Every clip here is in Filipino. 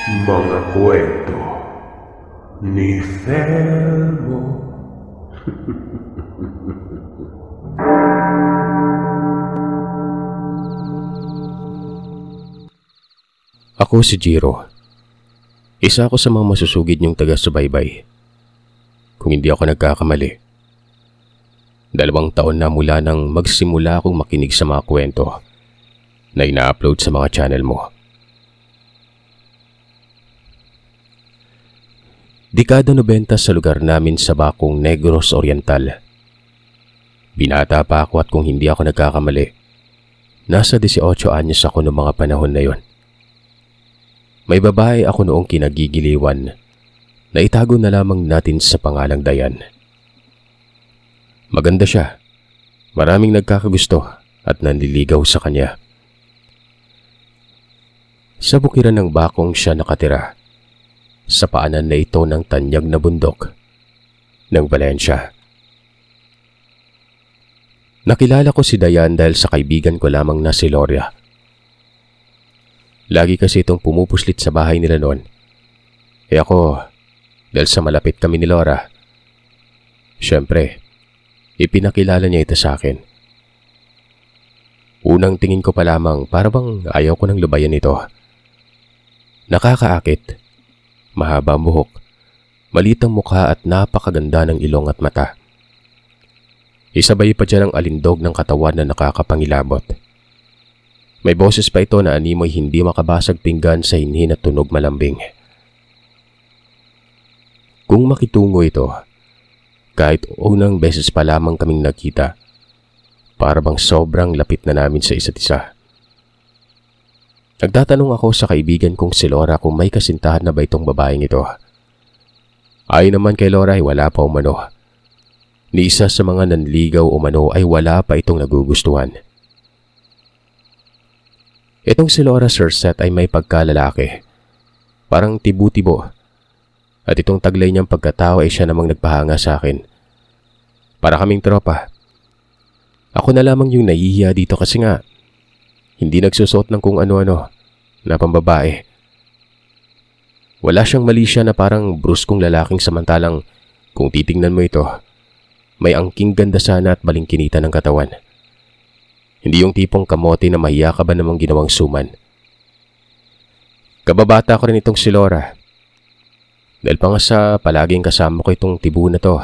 Mga kwento ni Felmo. Ako si Jiro. Isa ako sa mga masusugid niyong taga-subaybay. Kung hindi ako nagkakamali. 2 taon na mula nang magsimula akong makinig sa mga kwento na ina-upload sa mga channel mo. Dekada 90 sa lugar namin sa Bacong, Negros Oriental. Binata pa ako at kung hindi ako nagkakamali, nasa 18 anyos ako noong mga panahon na yon. May babae ako noong kinagigiliwan na itago na lamang natin sa pangalang Dayan. Maganda siya, maraming nagkakagusto at nanliligaw sa kanya. Sa bukiran ng Bacong siya nakatira, sa paanan na ito ng tanyag na bundok ng Valencia. Nakilala ko si Dayan dahil sa kaibigan ko lamang na si Loria. Lagi kasi itong pumupuslit sa bahay nila noon. Ako, dahil sa malapit kami ni Laura, syempre, ipinakilala niya ito sa akin. Unang tingin ko pa lamang para bang ayaw ko nang lubayan ito. Nakakaakit, mahaba ang buhok, maliit ang mukha at napakaganda ng ilong at mata. Isabay pa dyan ang alindog ng katawan na nakakapangilabot. May boses pa ito na animoy hindi makabasag pinggan sa hinhin at tunog malambing. Kung makitungo ito, kahit unang beses pa lamang kaming nakita, para bang sobrang lapit na namin sa isa't isa. Nagtatanong ako sa kaibigan kong si Laura kung may kasintahan na ba itong babaeng ito. Ayon naman kay Laura ay wala pa umano. Ni isa sa mga nanligaw umano ay wala pa itong nagugustuhan. Itong si Laura, Sir Seth, ay may pagkalalaki. Parang tibu-tibo. At itong taglay niyang pagkatao ay siya namang nagpahanga sa akin. Para kaming tropa. Ako na lamang yung nahihiya dito kasi nga hindi nagsusot ng kung ano-ano na pambabae. Wala siyang mali siya na parang bruskong lalaking samantalang kung titingnan mo ito, may angking ganda sana at balingkinita ng katawan. Hindi yung tipong kamote na mahiya ka ba namang ginawang suman. Kababata ko rin itong si Laura. Dahil pa nga sa palaging kasama ko itong tibu na to,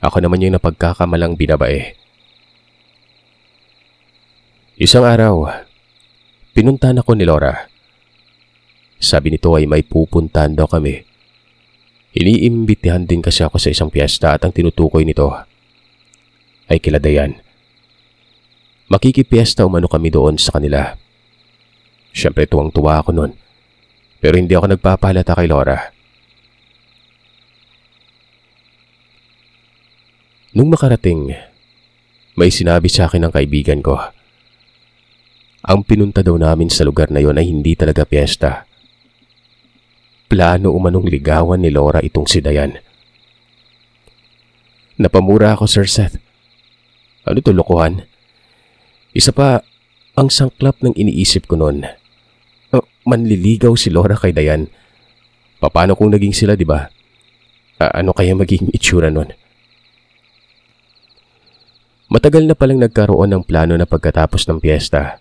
ako naman yung napagkakamalang binabae. Isang araw, pinuntahan ako ni Laura. Sabi nito ay may pupuntahan daw kami. Iniimbitihan din kasi ako sa isang piyesta at ang tinutukoy nito ay kila Dayan. Makikipiesta umano kami doon sa kanila. Siyempre tuwang-tuwa ako noon, pero hindi ako nagpapahalata kay Laura. Nung makarating, may sinabi sa akin ng kaibigan ko. Ang pinunta daw namin sa lugar na yon ay hindi talaga piyesta. Plano umanong ligawan ni Laura itong si Dayan. Napamura ako, Sir Seth. Ano to, lokohan? Isa pa, ang sangklap ng iniisip ko noon. Manliligaw si Laura kay Dayan. Paano kung naging sila, di ba? Ano kaya maging itsura noon? Matagal na palang nagkaroon ng plano na pagkatapos ng piyesta.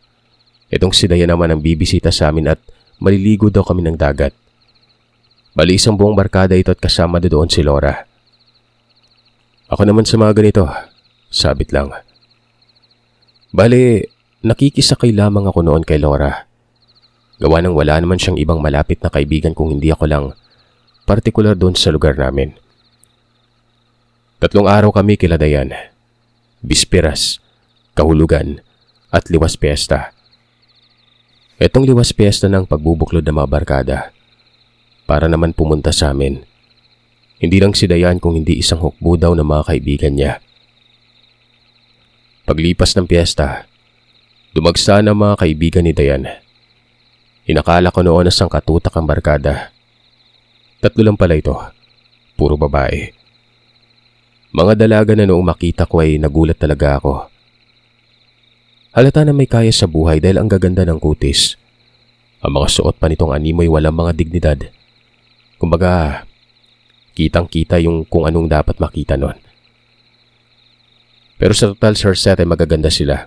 Itong si Dayan naman ang bibisita sa amin at maliligo daw kami ng dagat. Bali isang buong barkada ito at kasama doon si Laura. Ako naman sa mga ganito, sabit lang. Bali, nakikisakay lamang ako noon kay Laura. Gawa nang wala naman siyang ibang malapit na kaibigan kung hindi ako lang partikular doon sa lugar namin. 3 araw kami kila Dayan. Bisperas, kahulugan, at liwas piyesta. Itong liwas piyesta ng pagbubuklod ng mga barkada. Para naman pumunta sa amin. Hindi lang si Dayan kung hindi isang hukbo daw ng mga kaibigan niya. Paglipas ng piyesta, dumagsa ng mga kaibigan ni Dayan. Inakala ko noon na sangkatutak ang barkada. 3 lang pala ito, puro babae. Mga dalaga na noong makita ko ay nagulat talaga ako. Halata na may kaya sa buhay dahil ang gaganda ng kutis. Ang mga suot pa nitong animoy walang mga dignidad. Kumbaga, kitang-kita yung kung anong dapat makita nun. Pero sa total, Sir Seth, ay magaganda sila.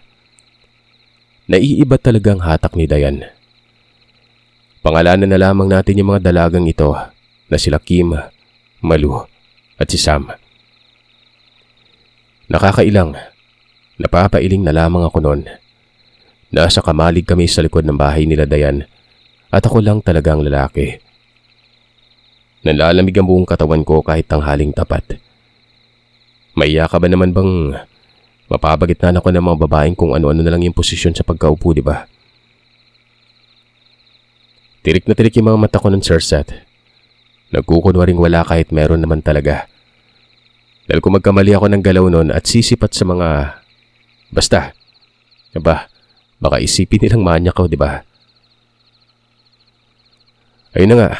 Naiiba talagang hatak ni Dayan. Pangalanan na lamang natin yung mga dalagang ito na sila Kim, Malu at si Sam. Nakakailang, napapailing na lamang ako noon. Nasa kamalig kami sa likod ng bahay nila Dayan at ako lang talagang lalaki. Nalalamig ang buong katawan ko kahit tanghaling tapat. Maiya ka ba naman bang mapapagitnaan ako ng mga babaeng kung ano-ano na lang yung posisyon sa pagkaupo, di ba? Tirik na tirik yung mga mata ko ng Sir Seth. Nagkukunwaring wala kahit meron naman talaga. Dahil kung magkamali ako ng galaw nun at sisipat sa mga... Basta, baka isipin nilang manyak ko, di ba? Ayun na nga,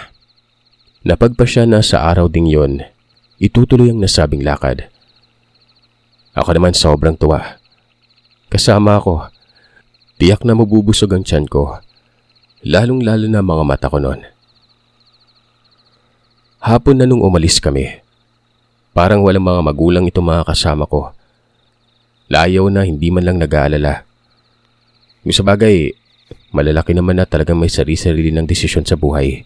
napagpasya na sa araw ding yon, itutuloy ang nasabing lakad. Ako naman sobrang tuwa. Kasama ako, tiyak na mabubusog ang tiyan ko, lalong-lalo na mga mata ko noon. Hapon na nung umalis kami. Parang walang mga magulang itong mga kasama ko. Layaw na hindi man lang nag-aalala. Yung sa bagay, malalaki naman na talagang may sarili-sarili ng desisyon sa buhay.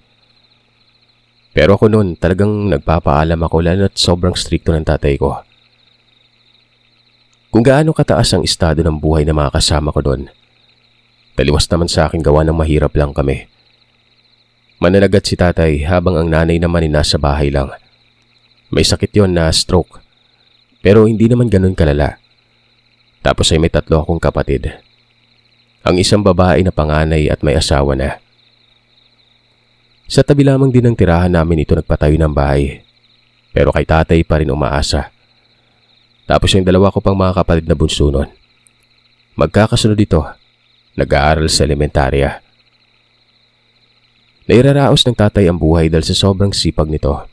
Pero ako noon talagang nagpapaalam ako lalo at sobrang strikto ng tatay ko. Kung gaano kataas ang estado ng buhay ng mga kasama ko doon, taliwas naman sa akin gawa ng mahirap lang kami. Mananagat si tatay habang ang nanay naman ay nasa bahay lang. May sakit yon na stroke, pero hindi naman ganun kalala. Tapos ay may 3 akong kapatid. Ang isang babae na panganay at may asawa na. Sa tabi lamang din ng tirahan namin ito nagpatayo ng bahay, pero kay tatay pa rin umaasa. Tapos yung 2 ko pang mga kapatid na bunso nun. Magkakasunod ito, nag-aaral sa elementarya. Nairaraos ng tatay ang buhay dahil sa sobrang sipag nito.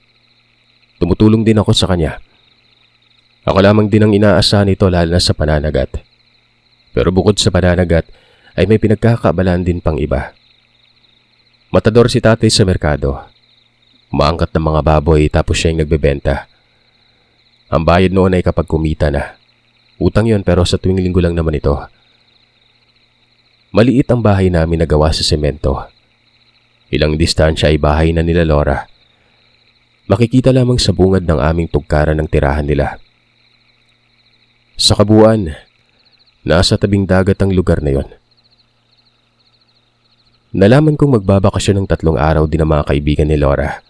Tumutulong din ako sa kanya. Ako lamang din ang inaasahan nito lalo na sa pananagat. Pero bukod sa pananagat ay may pinagkakaabalaan din pang iba. Matador si tatay sa merkado. Umaangkat ng mga baboy tapos siya yung nagbebenta. Ang bayad noon ay kapag kumita na. Utang yon pero sa tuwing linggo lang naman ito. Maliit ang bahay namin na gawa sa semento. Ilang distansya ay bahay na nila Laura. Makikita lamang sa bungad ng aming tugkaran ng tirahan nila. Sa kabuuan, nasa tabing dagat ang lugar na yon. Nalaman kong magbabakasyon ng 3 araw din ang mga kaibigan ni Laura.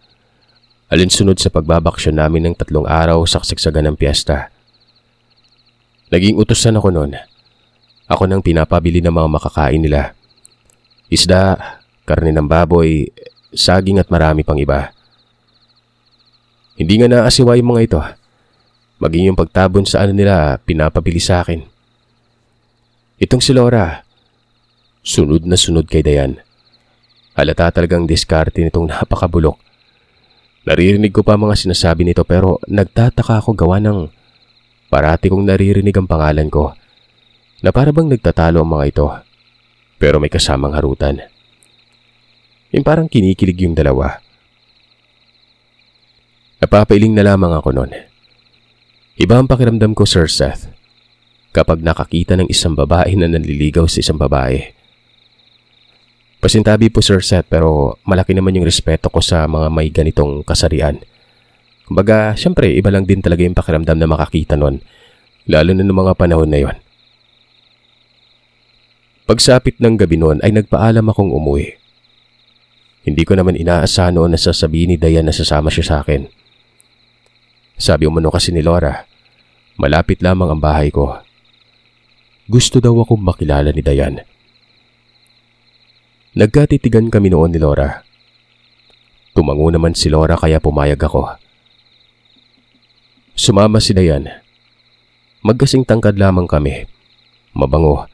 Alinsunod sa pagbabakasyon namin ng 3 araw sa kasagsagan ng piyesta. Naging utusan ako noon. Ako nang pinapabili ng mga makakain nila. Isda, karne ng baboy, saging at marami pang iba. Hindi nga naasiwa yung mga ito. Maging yung pagtabon sa nila pinapabili sa akin. Itong si Laura, sunod na sunod kay Dayan. Halata talagang diskarte nitong napakabulok. Naririnig ko pa mga sinasabi nito pero nagtataka ako gawa ng parati kong naririnig ang pangalan ko na para bang nagtatalo ang mga ito pero may kasamang harutan. Yung parang kinikilig yung dalawa. Napapailing na lamang ako noon. Iba ang pakiramdam ko, Sir Seth, kapag nakakita ng isang babae na nanliligaw sa isang babae. Pasintabi po, Sir Seth, pero malaki naman yung respeto ko sa mga may ganitong kasarian. Kumbaga, syempre, iba lang din talaga yung pakiramdam na makakita nun, lalo na ng mga panahon na yon. Pagsapit ng gabi noon ay nagpaalam akong umuwi. Hindi ko naman inaasahan noon na sasabihin ni Dayan na sasama siya sa akin. Sabi umano kasi ni Laura, malapit lamang ang bahay ko. Gusto daw akong makilala ni Dayan. Nagkatitigan kami noon ni Laura. Tumango naman si Laura kaya pumayag ako. Sumama si Dayan. Magkasing tangkad lamang kami. Mabango.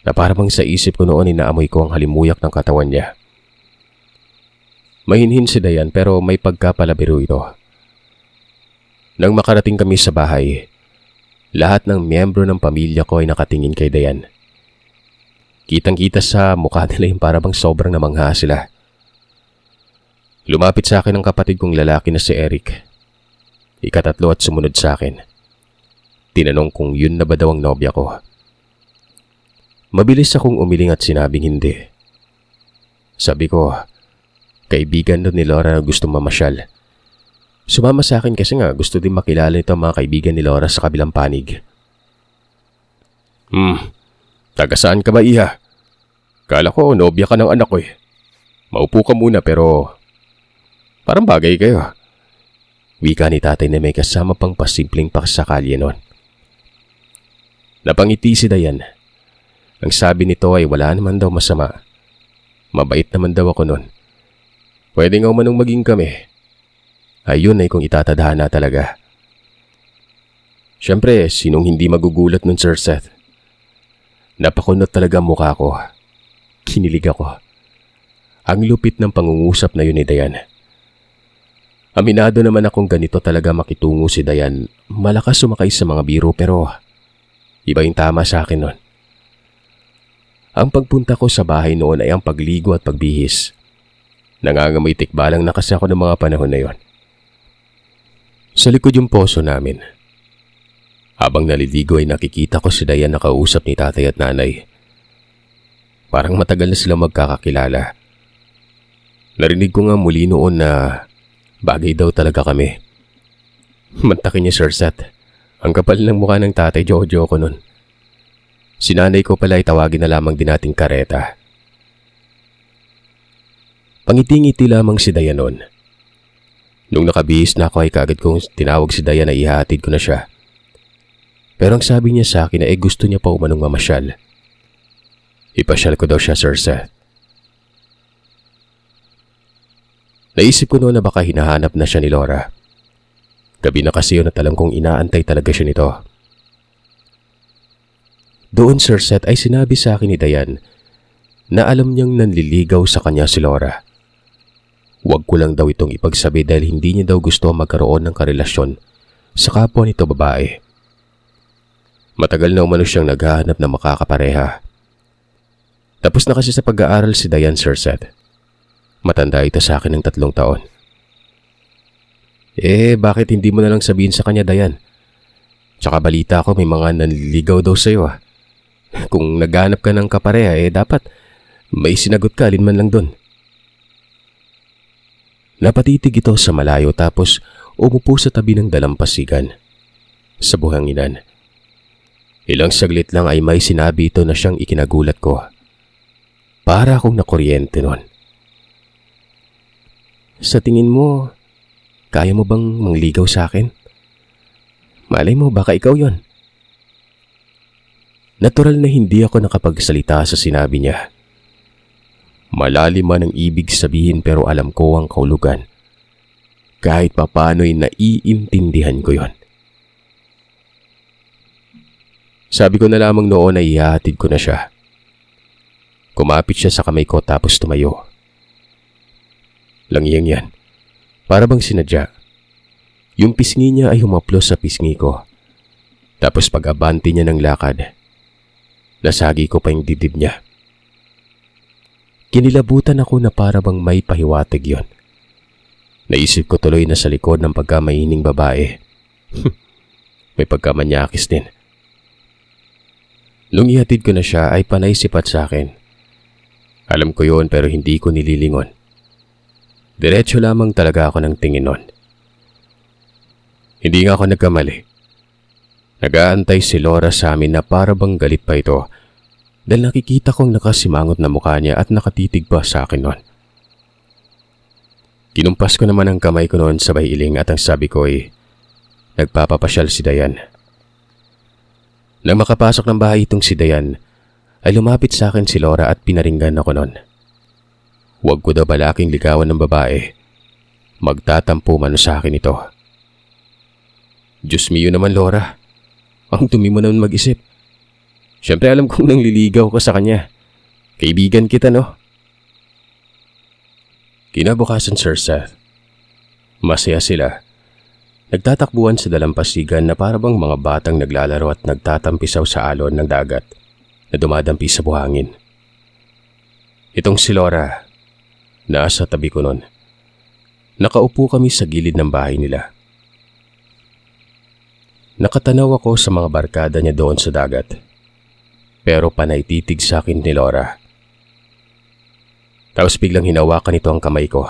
Na parang sa isip ko noon inaamoy ko ang halimuyak ng katawan niya. Mahinhin si Dayan pero may pagkapalabiro ito. Nang makarating kami sa bahay, lahat ng miyembro ng pamilya ko ay nakatingin kay Dayan. Kitang-kita sa mukha nila yung parabang sobrang namangha sila. Lumapit sa akin ang kapatid kong lalaki na si Eric. Ikatatlo at sumunod sa akin. Tinanong kung yun na ba daw ang nobya ko. Mabilis akong umiling at sinabing hindi. Sabi ko, kaibigan doon ni Laura na gustong mamasyal. Sumama sa akin kasi nga gusto din makilala nito ang mga kaibigan ni Laura sa kabilang panig. Taga saan ka ba, Iha? Kala ko nobya ka ng anak ko eh. Maupo ka muna pero parang bagay kayo. Wika ni tatay na may kasama pang pasimpleng paksakalye noon. Napangiti si Dayan. Ang sabi nito ay wala naman daw masama. Mabait naman daw ako noon. Pwede nga umanong maging kami. Ayun ay kung itatadhana talaga. Siyempre, sinong hindi magugulat nun, Sir Seth? Napakunot talaga ang mukha ko. Kinilig ako. Ang lupit ng pangungusap na yun ni Dayan. Aminado naman akong ganito talaga makitungo si Dayan. Malakas sumakay sa mga biro pero iba yung tama sa akin nun. Ang pagpunta ko sa bahay noon ay ang pagligo at pagbihis. Nangangamoy tikbalang na kasi ako ng mga panahon na yon. Sa likod yung poso namin. Habang naliligo ay nakikita ko si Dayan na kausap ni tatay at nanay. Parang matagal na sila magkakakilala. Narinig ko nga muli noon na bagay daw talaga kami. Mantakin niya, Sir Seth. Ang kapal ng mukha ng tatay Jojo ko nun. Si nanay ko pala ay tawagin na lamang din nating Kareta. Pangiti-ngiti lamang si Dayan noon. Nung nakabihis na ako ay kaagad kong tinawag si Dayan na ihatid ko na siya. Pero ang sabi niya sa akin ay gusto niya pa umanong mamasyal. Ipasyal ko daw siya, Sir Seth. Naisip ko noon na baka hinahanap na siya ni Laura. Gabi na kasi yun at alam kong inaantay talaga siya nito. Doon, Sir Seth, ay sinabi sa akin ni Dayan na alam niyang nanliligaw sa kanya si Laura. Huwag ko lang daw itong ipagsabi dahil hindi niya daw gusto magkaroon ng karelasyon sa kapwa nito babae. Matagal na umano siyang naghahanap na makakapareha. Tapos na kasi sa pag-aaral si Dayan, Sir Seth. Matanda ito sa akin ng 3 taon. Bakit hindi mo na lang sabihin sa kanya, Dayan? Tsaka balita ko may mga nanliligaw daw sa'yo ah. Kung naghanap ka ng kapareha, dapat may sinagot ka alinman lang dun. Napatitig ito sa malayo tapos umupo sa tabi ng dalampasigan. Sa buhanginan. Ilang saglit lang ay may sinabi ito na siyang ikinagulat ko. Para akong nakuryente nun. Sa tingin mo, kaya mo bang mangligaw sa akin? Malay mo, baka ikaw yon. Natural na hindi ako nakapagsalita sa sinabi niya. Malalim man ang ibig sabihin pero alam ko ang kahulugan. Kahit papano'y naiintindihan ko yon. Sabi ko na lamang noon ay ihahatid ko na siya. Kumapit siya sa kamay ko tapos tumayo. Langyang yan. Para bang sinadya. Yung pisngi niya ay humaplos sa pisngi ko. Tapos pag-abanti niya ng lakad, nasagi ko pa yung dibdib niya. Kinilabutan ako na para bang may pahiwatig yon. Naisip ko tuloy na sa likod ng pagkamahining babae. May pagkamanyakis din. Nung ihatid ko na siya ay panay sipat sa akin. Alam ko yon pero hindi ko nililingon. Diretso lamang talaga ako ng tingin nun. Hindi nga ako nagkamali. Nag-aantay si Laura sa amin na para bang galit pa ito dahil nakikita kong nakasimangot na mukha niya at nakatitig pa sa akin nun. Kinumpas ko naman ang kamay ko noon sabay iling at ang sabi ko ay nagpapapasyal si Dayan. Nang makapasok ng bahay itong si Dayan, ay lumapit sa akin si Laura at pinaringgan ako noon. Huwag ko daw balaking ligawan ng babae. Magtatampo man sa akin ito. Diyos mio naman, Laura. Ang dumi mo naman mag-isip. Siyempre alam kong nangliligaw ka sa kanya. Kaibigan kita, no? Kinabukasan, Sir Seth. Masaya sila. Nagtatakbuhan sa dalampasigan na parabang mga batang naglalaro at nagtatampisaw sa alon ng dagat na dumadampi sa buhangin. Itong si Laura, nasa tabi ko nun. Nakaupo kami sa gilid ng bahay nila. Nakatanaw ako sa mga barkada niya doon sa dagat. Pero panay titig sa akin ni Laura. Tapos biglang hinawakan nito ang kamay ko.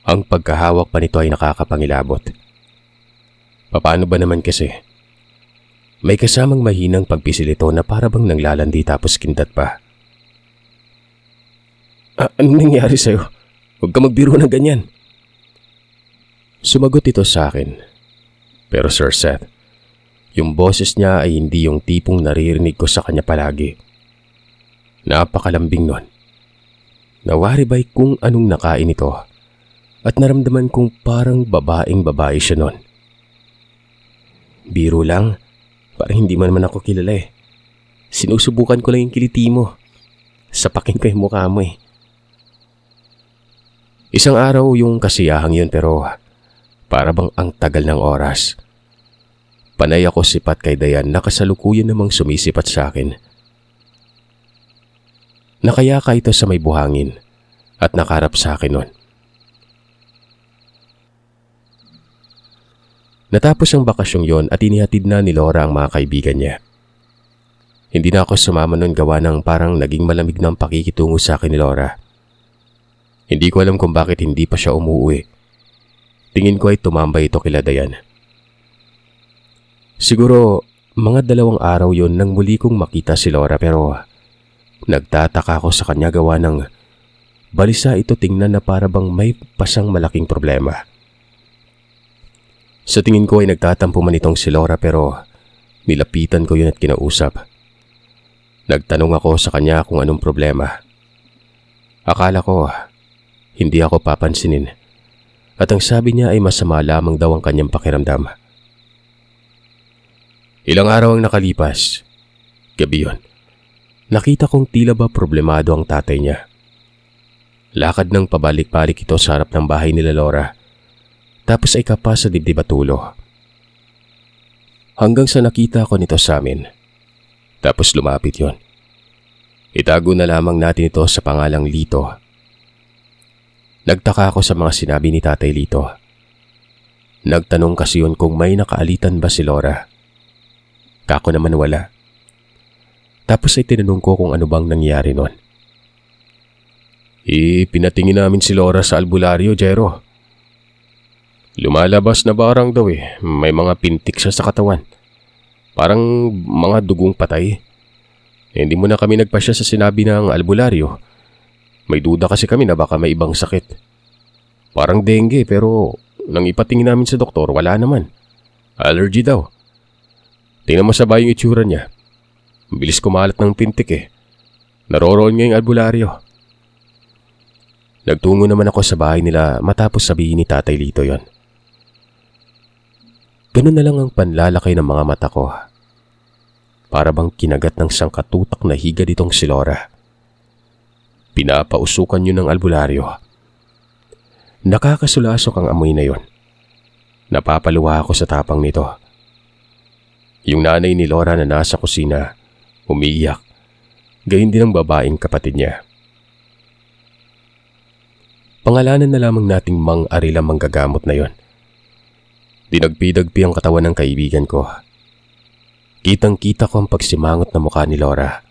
Ang pagkahawak pa nito ay nakakapangilabot. Paano ba naman kasi? May kasamang mahinang pagpisil ito na para bang nanglalandi tapos kindat pa. Anong nangyari sa'yo? Huwag ka magbiro ng ganyan. Sumagot ito sa akin. Pero Sir Seth, yung boses niya ay hindi yung tipong naririnig ko sa kanya palagi. Napakalambing nun. Nawari ba'y kung anong nakain ito at naramdaman kong parang babaeng-babae siya nun. Biro lang, parang hindi man ako kilala eh. Sinusubukan ko lang yung kiliti mo. Sapakin ko yung mukha mo eh. Isang araw yung kasiyahang yun pero para bang ang tagal ng oras. Panay ako sipat kay Dayan na kasalukuyan namang sumisipat sa akin. Nakayaka ito sa may buhangin at nakarap sa akin nun. Natapos ang bakasyong yon at inihatid na ni Laura ang mga kaibigan niya. Hindi na ako sumama nun gawa ng parang naging malamig ng pakikitungo sa akin ni Laura. Hindi ko alam kung bakit hindi pa siya umuwi. Tingin ko ay tumambay ito kila Dayan. Siguro mga 2 araw yon nang muli kong makita si Laura pero nagtataka ako sa kanya gawa ng balisa ito tingnan na para bang may pasang malaking problema. Sa tingin ko ay nagtatampo man itong si Laura pero nilapitan ko yun at kinausap. Nagtanong ako sa kanya kung anong problema. Akala ko hindi ako papansinin at ang sabi niya ay masama lamang daw ang kanyang pakiramdam. Ilang araw ang nakalipas. Gabi yun. Nakita kong tila ba problemado ang tatay niya. Lakad ng pabalik-balik ito sa harap ng bahay nila Laura. Tapos ay kapa sa dibdib at ulo. Hanggang sa nakita ko nito sa amin. Tapos lumapit yon. Itago na lamang natin ito sa pangalang Lito. Nagtaka ako sa mga sinabi ni Tatay Lito. Nagtanong kasi yun kung may nakaalitan ba si Laura. Kako naman wala. Tapos ay tinanong ko kung ano bang nangyari nun. Pinatingin namin si Laura sa albularyo, Jero. Lumalabas na barang daw eh. May mga pintik siya sa katawan. Parang mga dugong patay. Hindi mo na kami nagpasya sa sinabi ng albularyo. May duda kasi kami na baka may ibang sakit. Parang dengue pero nang ipatingin namin sa doktor wala naman. Allergy daw. Tingnan mo sa yung itsura niya. Bilis kumalat ng pintik eh. Naroroon niya yung albularyo. Nagtungo naman ako sa bahay nila matapos sabihin ni Tatay Lito yon. Ganun na lang ang panlalakay ng mga mata ko. Para bang kinagat ng sangkatutak na higad itong si Laura. Pinapausukan yun ng albularyo. Nakakasulasok ang amoy na yon. Napapaluha ako sa tapang nito. Yung nanay ni Laura na nasa kusina, umiiyak. Gayun din ang babaeng kapatid niya. Pangalanan na lamang nating Mang Arila manggagamot na yon. Dinagpi-dagpi ang katawan ng kaibigan ko. Kitang-kita ko ang pagsimangot na mukha ni Laura.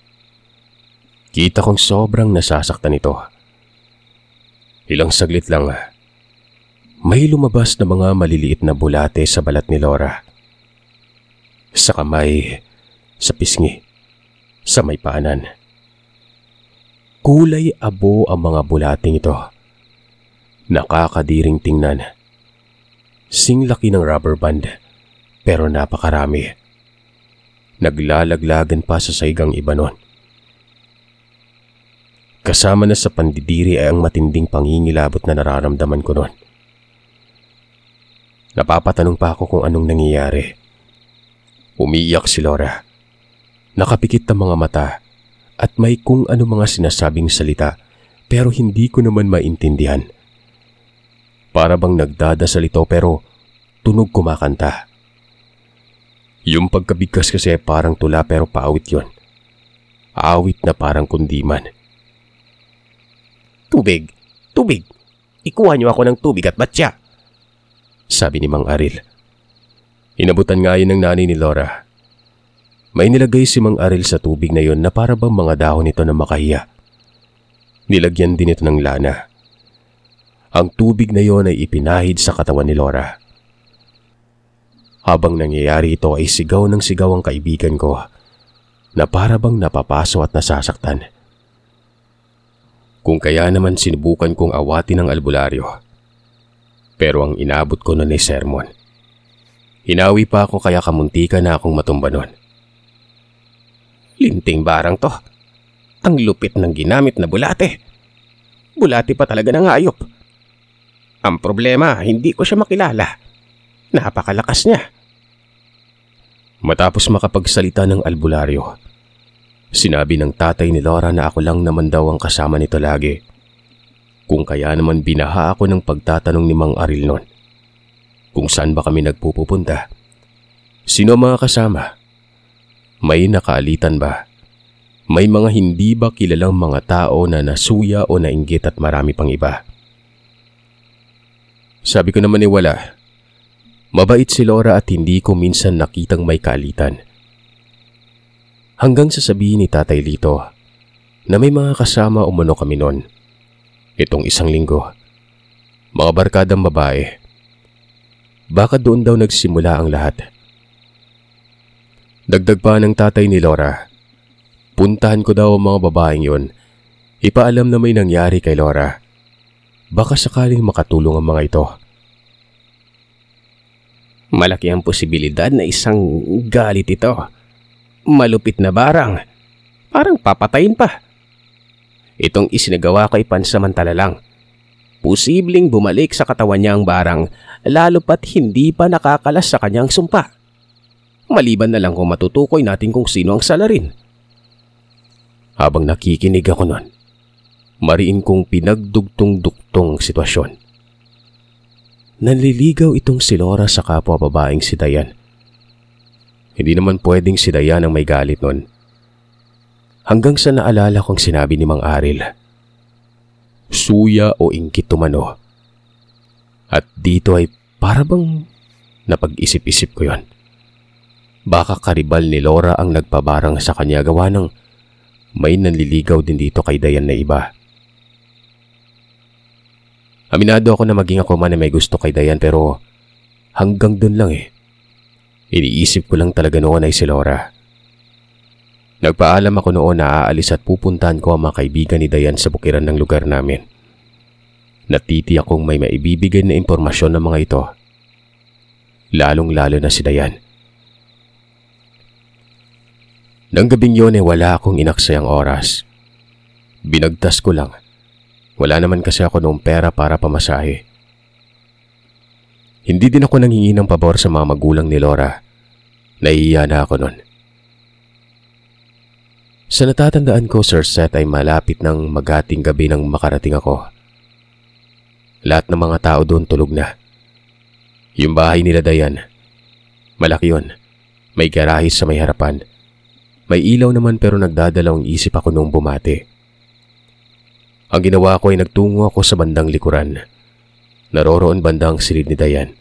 Kita kong sobrang nasasaktan ito. Ilang saglit lang, may lumabas na mga maliliit na bulate sa balat ni Laura. Sa kamay, sa pisngi, sa may paanan. Kulay abo ang mga bulating ito. Nakakadiring tingnan. Singlaki ng rubber band, pero napakarami. Naglalaglagan pa sa saigang iba nun. Kasama na sa pandidiri ay ang matinding pangingilabot na nararamdaman ko nun. Napapatanong pa ako kung anong nangyayari. Umiiyak si Laura. Nakapikit ang mga mata at may kung ano mga sinasabing salita pero hindi ko naman maintindihan. Para bang nagdadasal ito pero tunog kumakanta. Yung pagkabigkas kasi parang tula pero paawit yon. Awit na parang kundiman. Tubig! Tubig! Ikuha niyo ako ng tubig at batya! Sabi ni Mang Aril. Inabutan nga yun ng nanay ni Laura. May nilagay si Mang Aril sa tubig na yon na para bang mga dahon nito na makahiya. Nilagyan din ito ng lana. Ang tubig na yon ay ipinahid sa katawan ni Laura. Habang nangyayari ito ay sigaw ng sigaw ang kaibigan ko na para bang napapaso at nasasaktan. Kung kaya naman sinubukan kong awatin ang albularyo. Pero ang inabot ko nun ay sermon. Hinawi pa ako kaya kamuntika na akong matumba nun. Linting barang to. Ang lupit ng ginamit na bulate. Bulate pa talaga ng hayop. Ang problema, hindi ko siya makilala. Napakalakas niya. Matapos makapagsalita ng albularyo, sinabi ng tatay ni Laura na ako lang naman daw ang kasama nito lagi. Kung kaya naman binaha ako ng pagtatanong ni Mang Aril nun. Kung saan ba kami nagpupunta? Sino mga kasama? May nakaalitan ba? May mga hindi ba kilalang mga tao na nasuya o nainggit at marami pang iba? Sabi ko naman wala. Mabait si Laura at hindi ko minsan nakitang may kaalitan. Hanggang sasabihin ni Tatay Lito na may mga kasama umano kami nun. Itong isang linggo. Mga barkadang babae. Baka doon daw nagsimula ang lahat. Dagdag pa ng tatay ni Laura. Puntahan ko daw ang mga babaeng yon. Ipaalam na may nangyari kay Laura. Baka sakaling makatulong ang mga ito. Malaki ang posibilidad na isang galit ito. Malupit na barang. Parang papatayin pa. Itong isinagawa kay pansamantala lang. Posibleng bumalik sa katawan niya ang barang lalo pat hindi pa nakakalas sa kanyang sumpa. Maliban na lang kung matutukoy natin kung sino ang salarin. Habang nakikinig ako nun, mariin kong pinagdugtong-duktong sitwasyon. Nanliligaw itong si Laura sa kapwa babaeng si Dayan. Hindi naman pwedeng si Dayan ang may galit nun. Hanggang sa naalala kong sinabi ni Mang Aril, suya o inggit umano. At dito ay para bang napag-isip-isip ko yon. Baka karibal ni Laura ang nagpabarang sa kanya gawa ng may nanliligaw din dito kay Dayan na iba. Aminado ako na maging ako man ay may gusto kay Dayan pero hanggang dun lang eh. Iniisip ko lang talaga noon ay si Laura. Nagpaalam ako noon na aalis at pupuntahan ko ang mga kaibigan ni Dayan sa bukiran ng lugar namin. Natitiyak kong may maibibigay na impormasyon ng mga ito. Lalong-lalo na si Dayan. Nang gabing yun ay wala akong inaksayang oras. Binagtas ko lang. Wala naman kasi ako noong pera para pamasahe. Hindi din ako nanghingi ng pabor sa mga magulang ni Laura. Nahihiya na ako nun. Sa natatandaan ko, Sir Seth, ay malapit ng magating gabi nang makarating ako. Lahat ng mga tao doon tulog na. Yung bahay nila Dayan, malaki yun. May garahe sa may harapan. May ilaw naman pero nagdadalawang isip ako nung bumati. Ang ginawa ko ay nagtungo ako sa bandang likuran. Naroroon bandang silid ni Dayan.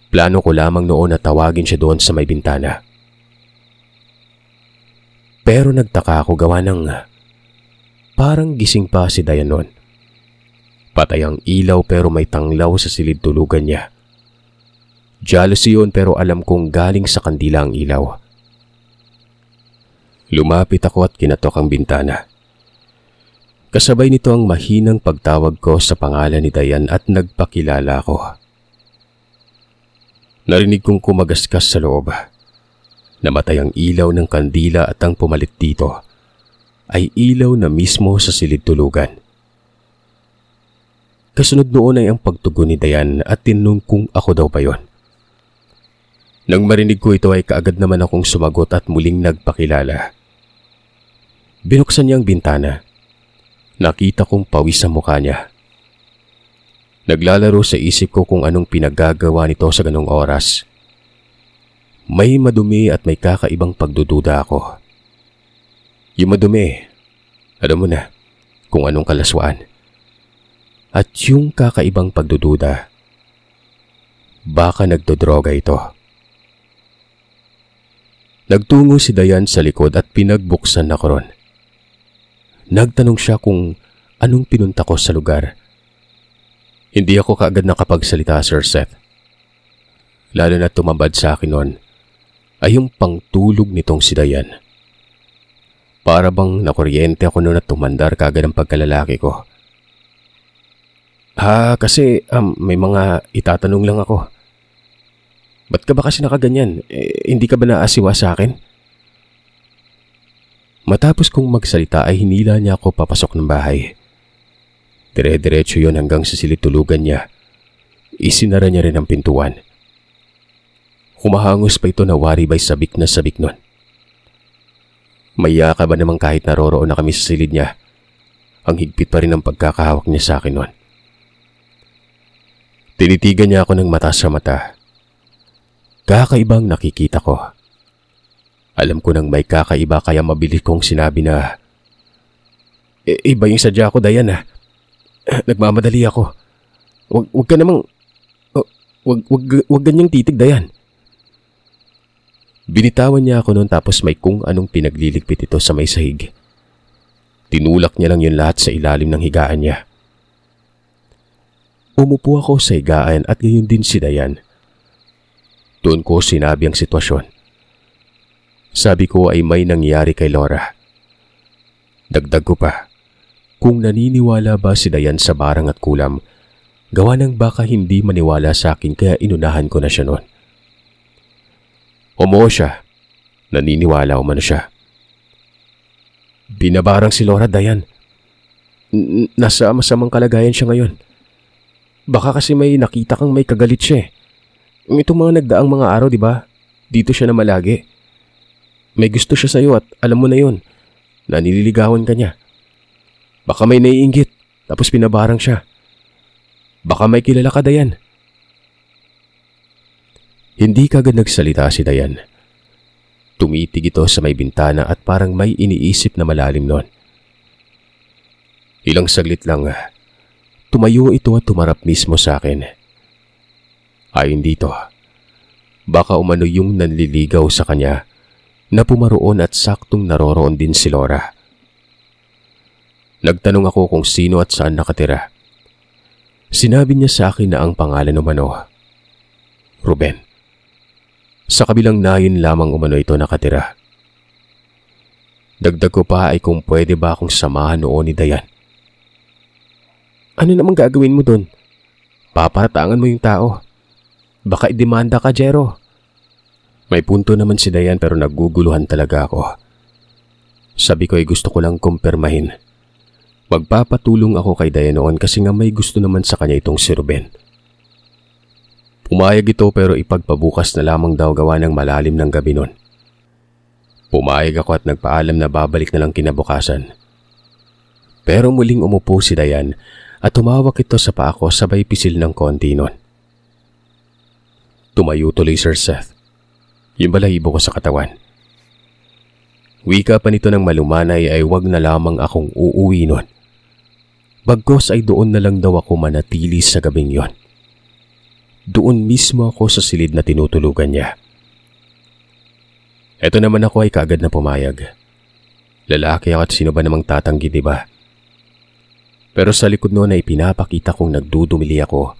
Plano ko lamang noon na tawagin siya doon sa may bintana. Pero nagtaka ako gawa ng parang gising pa si Dayan noon. Patay ang ilaw pero may tanglaw sa silid tulugan niya. Jealousy yun pero alam kong galing sa kandila ang ilaw. Lumapit ako at kinatok ang bintana. Kasabay nito ang mahinang pagtawag ko sa pangalan ni Dayan at nagpakilala ko. Narinig kong kumagaskas sa loob. Namatay ang ilaw ng kandila at ang pumalit dito ay ilaw na mismo sa silid tulugan. Kasunod noon ay ang pagtugon ni Dayan at tinanong kung ako daw ba yon. Nang marinig ko ito ay kaagad naman akong sumagot at muling nagpakilala. Binuksan niya ang bintana. Nakita kong pawis sa mukha niya. Naglalaro sa isip ko kung anong pinaggagawa nito sa ganong oras. May madumi at may kakaibang pagdududa ako. Yung madumi, alam mo na, kung anong kalaswaan. At yung kakaibang pagdududa, baka nagdodroga ito. Nagtungo si Dayan sa likod at pinagbuksan ako ron. Nagtanong siya kung anong pinunta ko sa lugar. Hindi ako kaagad nakapagsalita, Sir Seth. Lalo na tumambad sa akin noon ay yung pangtulog nitong si Dayan. Para bang nakuryente ako noon at tumandar kaagad ang pagkalalaki ko. Kasi may mga itatanong lang ako. Ba't ka ba kasi nakaganyan? Hindi ka ba naasiwa sa akin? Matapos kong magsalita ay hinila niya ako papasok ng bahay. Dire-diretso yon hanggang sa silid tulugan niya. Isinara niya rin ang pintuan. Humahangos pa ito na waribay sabik na sabik nun. Maya ka ba namang kahit naroroon na kami sa silid niya? Ang higpit pa rin ang pagkakahawak niya sa akin nun. Tinitigan niya ako ng mata sa mata. Kakaibang nakikita ko. Alam ko nang may kakaiba kaya mabilis kong sinabi na, iba yung sadya ko, Dayan Nagmamadali ako. Wag ka namang, wag ganyang titig, Dayan. Binitawan niya ako noon tapos may kung anong pinagliligpit ito sa may sahig. Tinulak niya lang yun lahat sa ilalim ng higaan niya. Umupo ako sa higaan at gayon din si Dayan. Doon ko sinabi ang sitwasyon. Sabi ko ay may nangyari kay Laura. Dagdag ko pa, kung naniniwala ba si Dayan sa barang at kulam, gawa ng baka hindi maniwala sa akin kaya inunahan ko na siya noon. Umuo siya. Naniniwala umano siya. Binabarang si Laura, Dayan. Nasa masamang kalagayan siya ngayon. Baka kasi may nakita kang may kagalit siya Itong mga nagdaang mga araw, di ba? Dito siya na malagi. May gusto siya sa'yo at alam mo na yun. Na nililigawan ka niya. Baka may naiinggit tapos pinabarang siya. Baka may kilala ka, Dayan. Hindi kagad nagsalita si Dayan. Tumitig ito sa may bintana at parang may iniisip na malalim noon. Ilang saglit lang, tumayo ito at tumarap mismo sa akin. Ayon dito, baka umano yung nanliligaw sa kanya na pumaroon at saktong naroroon din si Laura. Nagtanong ako kung sino at saan nakatira. Sinabi niya sa akin na ang pangalan umano, Ruben. Sa kabilang nahin lamang umano ito nakatira. Dagdag ko pa ay kung pwede ba akong samahan noon ni Dayan. Ano namang gagawin mo doon? Paparatangan mo yung tao. Baka idemanda ka, Jero. May punto naman si Dayan pero naguguluhan talaga ako. Sabi ko ay gusto ko lang kumpirmahin. Magpapatulong ako kay Dayan noon kasi nga may gusto naman sa kanya itong si Ruben. Pumayag ito pero ipagpabukas na lamang daw gawa ng malalim ng gabi noon. Pumayag ako at nagpaalam na babalik na lang kinabukasan. Pero muling umupo si Dayan at tumawak ito sa paa ko sabay pisil ng konti noon. Tumayo tuloy, Sir Seth. Yung balahibo ko sa katawan. Wika pa nito ng malumanay ay wag na lamang akong uuwi noon. Bagkos ay doon na lang daw ako manatili sa gabing yon. Doon mismo ako sa silid na tinutulugan niya. Eto naman ako ay kaagad na pumayag. Lalaki ako at sino ba namang tatanggi, diba? Pero sa likod noon ay pinapakita kong nagdudumili ako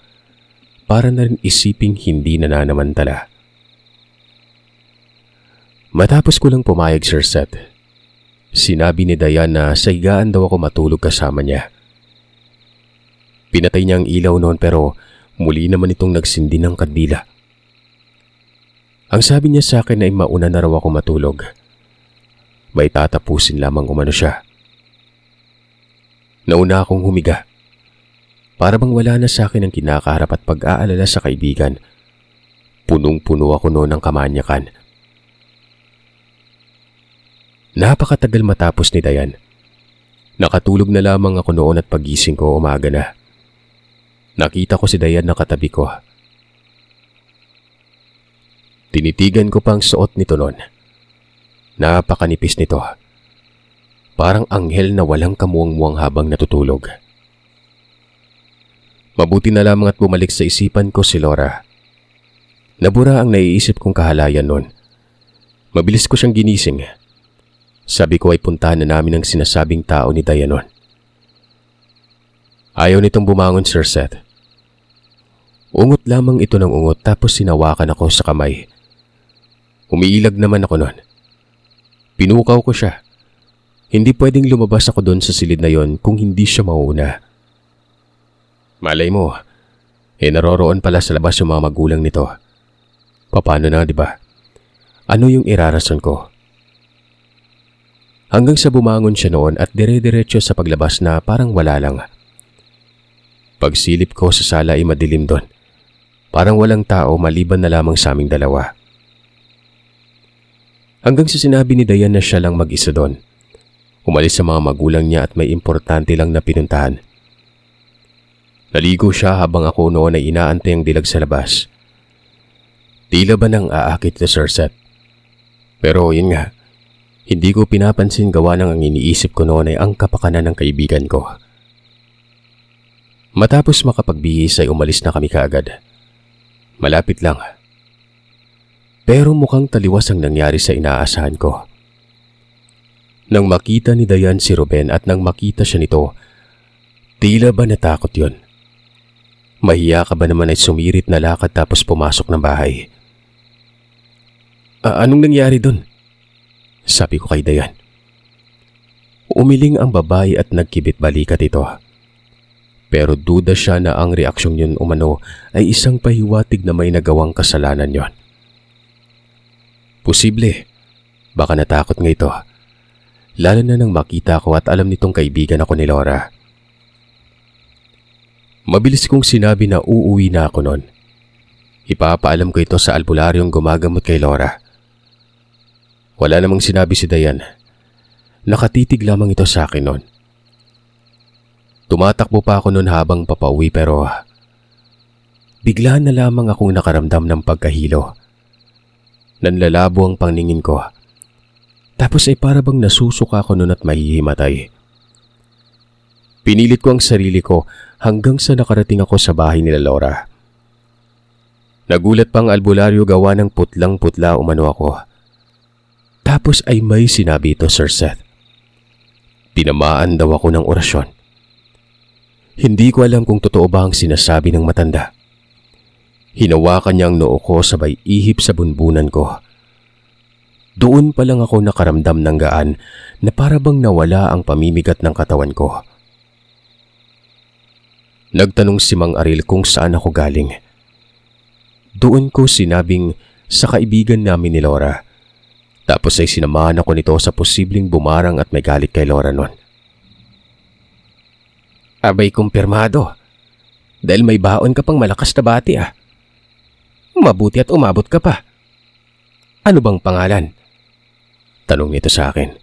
para na rin isiping hindi nananamantala. Matapos ko lang pumayag, Sir Seth, sinabi ni Dayan na sa higaan daw ako matulog kasama niya. Pinatay niya ang ilaw noon pero muli naman itong nagsindi ng kandila. Ang sabi niya sa akin ay mauna na raw ako matulog. May tatapusin lamang umano siya. Nauna akong humiga. Para bang wala na sa akin ang kinakaharap at pag-aalala sa kaibigan. Punong-puno ako noon ng kamanyakan. Napakatagal matapos ni Dayan. Nakatulog na lamang ako noon at pagising ko umaga na. Nakita ko si Dayan na katabi ko. Tinitigan ko pang suot nito noon. Napakanipis nito. Parang anghel na walang kamuwang-muwang habang natutulog. Mabuti na lamang at bumalik sa isipan ko si Laura. Nabura ang naiisip kong kahalayan nun. Mabilis ko siyang ginising. Sabi ko ay puntahan na namin ang sinasabing tao ni Dayan nun. Ayaw nitong bumangon, Sir Seth. Ungot lamang ito ng ungot tapos sinawakan ako sa kamay. Umiilag naman ako nun. Pinukaw ko siya. Hindi pwedeng lumabas ako doon sa silid na yon kung hindi siya mauuna. Malay mo, naroroon pala sa labas yung mga magulang nito. Paano na, di ba? Ano yung irarason ko? Hanggang sa bumangon siya noon at dire-diretso sa paglabas na parang wala lang. Pagsilip ko sa sala ay madilim doon. Parang walang tao maliban na lamang sa aming dalawa. Hanggang sa sinabi ni Dayan na siya lang mag-isa doon. Umalis sa mga magulang niya at may importante lang na pinuntahan. Naligo siya habang ako noon ay inaantay ang dilag sa labas. Tila ba nang aakit na Sir Seth? Pero yun nga, hindi ko pinapansin gawa ng ang iniisip ko noon ay ang kapakanan ng kaibigan ko. Matapos makapagbihis ay umalis na kami kaagad. Malapit lang. Pero mukhang taliwas ang nangyari sa inaasahan ko. Nang makita ni Dayan si Ruben at nang makita siya nito, tila ba natakot yun? Mahiya ka ba naman ay sumirit na lakad tapos pumasok ng bahay? Anong nangyari dun? Sabi ko kay Dayan. Umiling ang babae at nagkibit balikat ito. Pero duda siya na ang reaksyong yun umano ay isang pahiwatig na may nagawang kasalanan yon. Posible, baka natakot nga ito. Lalo na nang makita ko at alam nitong kaibigan ako ni Laura. Mabilis kong sinabi na uuwi na ako noon. Ipapaalam ko ito sa albularyong gumagamot kay Laura. Wala namang sinabi si Dayan. Nakatitig lamang ito sa akin noon. Tumatakbo pa ako noon habang papauwi pero bigla na lamang akong nakaramdam ng pagkahilo. Nanlalabo ang paningin ko. Tapos ay para bang nasusuka ako noon at mahihimatay. Pinilit ko ang sarili ko hanggang sa nakarating ako sa bahay nila Laura. Nagulat pang albularyo gawa ng putlang-putla umano ako. Tapos ay may sinabi ito, Sir Seth. Tinamaan daw ako ng orasyon. Hindi ko alam kung totoo ba ang sinasabi ng matanda. Hinawakan niya ang noo ko sabay ihip sa bunbunan ko. Doon pa lang ako nakaramdam ng gaan na para bang nawala ang pamimigat ng katawan ko. Nagtanong si Mang Aril kung saan ako galing. Doon ko sinabing sa kaibigan namin ni Laura. Tapos ay sinamahan ako nito sa posibleng bumarang at may galit kay Laura noon. Abay kumpirmado. Dahil may baon ka pang malakas na bati ah. Mabuti at umabot ka pa. Ano bang pangalan? Tanong nito sa akin.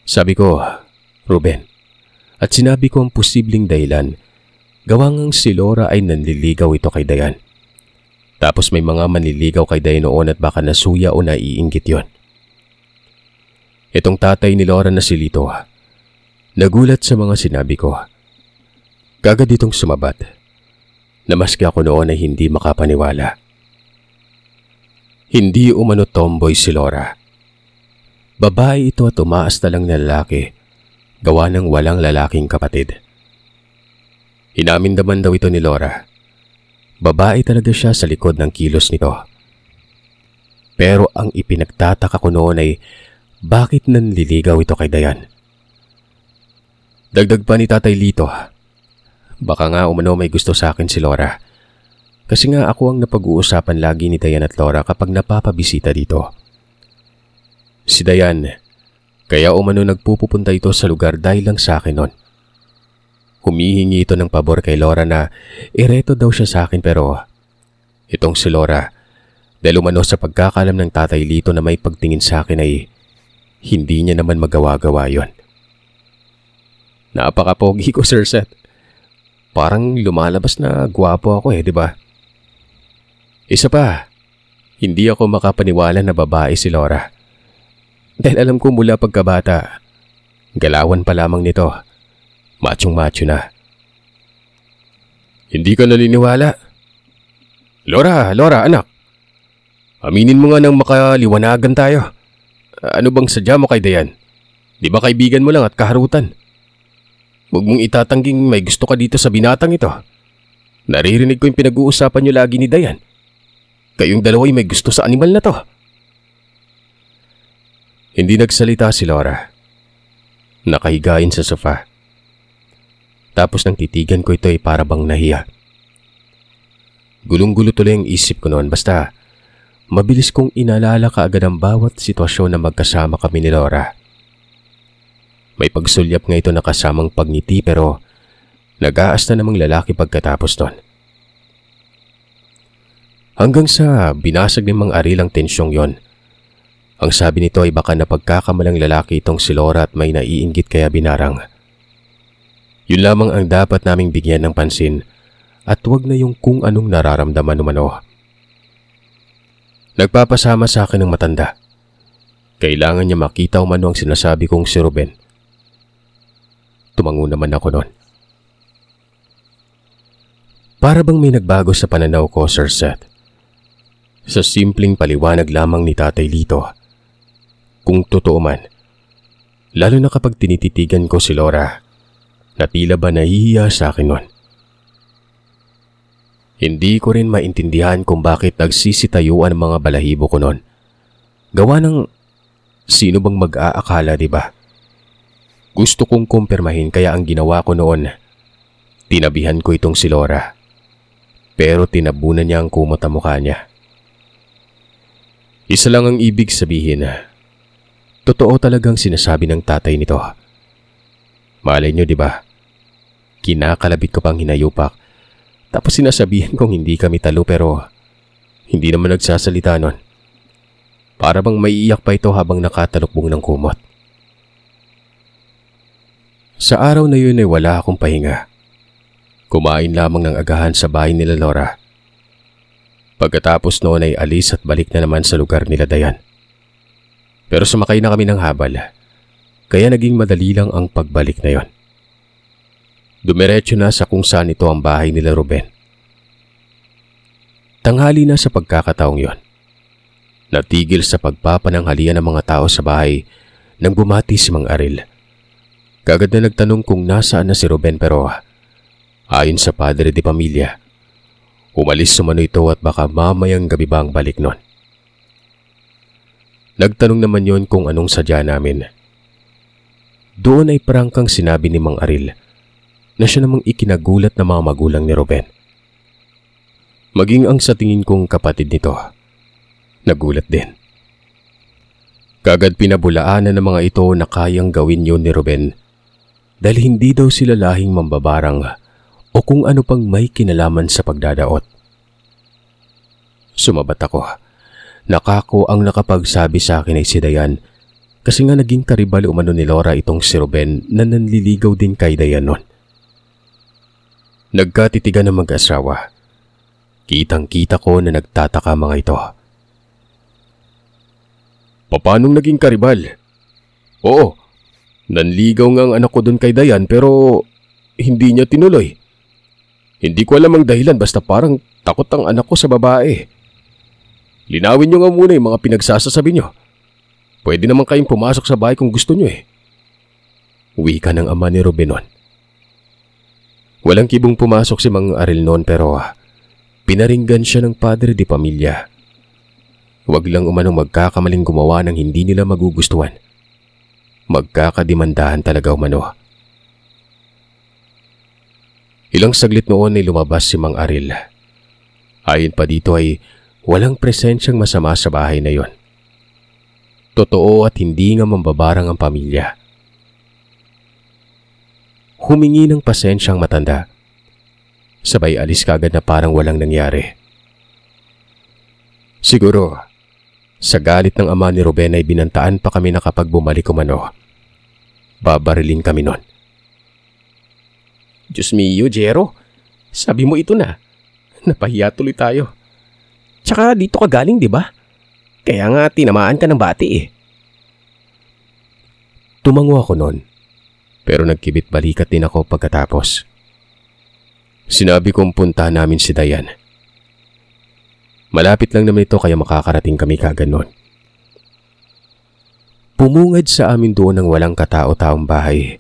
Sabi ko, Ruben. At sinabi ko ang posibleng dahilan. Gawang si Laura ay nanliligaw ito kay Dayan. Tapos may mga manliligaw kay Dayan noon at baka nasuya o naiinggit yon. Itong tatay ni Laura na si Lito. Nagulat sa mga sinabi ko. Kagad itong sumabat. Na maski ako noon ay hindi makapaniwala. Hindi umano tomboy si Laura. Babae ito at tumaas na lang na lalaki, gawa ng walang lalaking kapatid. Inamin naman daw ito ni Laura. Babae talaga siya sa likod ng kilos nito. Pero ang ipinagtataka ko noon ay bakit nanliligaw ito kay Dayan. Dagdag pa ni Tatay Lito, baka nga umano may gusto sa akin si Laura. Kasi nga ako ang napag-uusapan lagi ni Dayan at Laura kapag napapabisita dito. Si Dayan, kaya umano nagpupunta ito sa lugar dahil lang sa akin nun. Humihingi ito ng pabor kay Laura na ireto daw siya sa akin pero itong si Laura, dahil umano sa pagkakalam ng Tatay Lito na may pagtingin sa akin ay hindi niya naman magawa-gawa yon. Napaka-pogi ko, Sir Seth. Parang lumalabas na gwapo ako di ba? Isa pa, hindi ako makapaniwala na babae si Laura. Dahil alam ko mula pagkabata, Galawan pa lamang nito. Machong-macho na. Hindi ka naniniwala? Laura, anak. Aminin mo nga nang makaliwanagan tayo. Ano bang sadya mo kay Dayan? Di ba kaibigan mo lang at kaharutan? Huwag mong itatangging may gusto ka dito sa binatang ito. Naririnig ko yung pinag-uusapan niyo lagi ni Dayan. Kayong dalawa'y may gusto sa animal na to. Hindi nagsalita si Laura. Nakahigain sa sofa. Tapos nang titigan ko ito ay para bang nahiya. Gulong-gulo tuloy ang isip ko noon basta mabilis kong inalala kaagad ang bawat sitwasyon na magkasama kami ni Laura. May pagsulyap nga ito na kasamang pagngiti pero nag-aas na namang lalaki pagkatapos nun. Hanggang sa binasag ni Mang Aril ang tensyong yon. Ang sabi nito ay baka napagkakamalang lalaki itong si Laura at may naiinggit kaya binarang. Yun lamang ang dapat naming bigyan ng pansin at huwag na yung kung anong nararamdaman umano. Nagpapasama sa akin ng matanda. Kailangan niya makita umano ang sinasabi kong si Ruben. Tumango naman ako noon. Para bang may nagbago sa pananaw ko, Sir Seth. Sa simpleng paliwanag lamang ni Tatay Lito. Kung totoo man, lalo na kapag tinititigan ko si Laura, na tila ba nahihiya sa akin nun. Hindi ko rin maintindihan kung bakit nagsisitayuan ang mga balahibo ko nun. Gawa ng sino bang mag-aakala, diba? Gusto kong kumpirmahin kaya ang ginawa ko noon, tinabihan ko itong si Laura. Pero tinabunan niya ang kumot ang mukha niya. Isa lang ang ibig sabihin. Totoo talagang sinasabi ng tatay nito. Malay niyo, diba? Kinakalabit ko pang hinayupak. Tapos sinasabihan kong hindi kami talo pero hindi naman nagsasalita nun. Para bang maiiyak pa ito habang nakatalukbong ng kumot. Sa araw na yun ay wala akong pahinga. Kumain lamang ng agahan sa bahay nila Laura. Pagkatapos noon ay alis at balik na naman sa lugar nila Dayan. Pero sumakay na kami ng habal, kaya naging madali lang ang pagbalik na yon. Dumiretso na sa kung saan ito ang bahay nila Ruben. Tanghali na sa pagkakataong yon. Natigil sa pagpapananghalian ng mga tao sa bahay nang bumati si Mang Aril. Kagad na nagtanong kung nasaan na si Ruben pero ayon sa padre de pamilya, umalis sumano ito at baka mamayang gabi ba ang balik nun. Nagtanong naman yon kung anong sadya namin. Doon ay prangkang sinabi ni Mang Aril na siya namang ikinagulat ng mga magulang ni Ruben. Maging ang sa tingin kong kapatid nito, nagulat din. Kagad pinabulaanan ng mga ito na kayang gawin yun ni Ruben dahil hindi daw sila lahing mambabarang o kung ano pang may kinalaman sa pagdadaot. Sumabat ako. Nakako ang nakapagsabi sa akin ay si Dayan kasi nga naging karibal umano ni Laura itong si Ruben na nanliligaw din kay Dayan nun. Nagkatitigan ng mag-asawa. Kitang-kita ko na nagtataka mga ito. Paanong naging karibal? Oo, nanligaw nga ang anak ko doon kay Dayan pero hindi niya tinuloy. Hindi ko alam ang dahilan basta parang takot ang anak ko sa babae. Linawin niyo nga muna yung mga pinagsasasabi niyo. Pwede naman kayong pumasok sa bahay kung gusto niyo eh. Wika ng ama ni Ruben nun. Walang kibong pumasok si Mang Aril noon pero pinaringgan siya ng padre de pamilya. Huwag lang umanong magkakamaling gumawa ng hindi nila magugustuhan. Magkakadimandahan talaga umano. Ilang saglit noon ay lumabas si Mang Aril. Ayon pa dito ay walang presensyang masama sa bahay na yon. Totoo at hindi nga mambabarang ang pamilya. Humingi ng pasensyang matanda. Sabay alis kagad na parang walang nangyari. Siguro, sa galit ng ama ni Ruben ay binantaan pa kami na kapag bumalik umano, babarilin kami nun. Diyos mio, Jero. Sabi mo ito na. Napahiya tuloy tayo. Tsaka dito ka galing, di ba? Kaya nga tinamaan ka ng bati eh. Tumango ako noon pero nagkibit balikat din ako pagkatapos. Sinabi kong puntahan namin si Dayan. Malapit lang naman ito kaya makakarating kami kagad noon. Pumungad sa amin doon ng walang katao-taong bahay.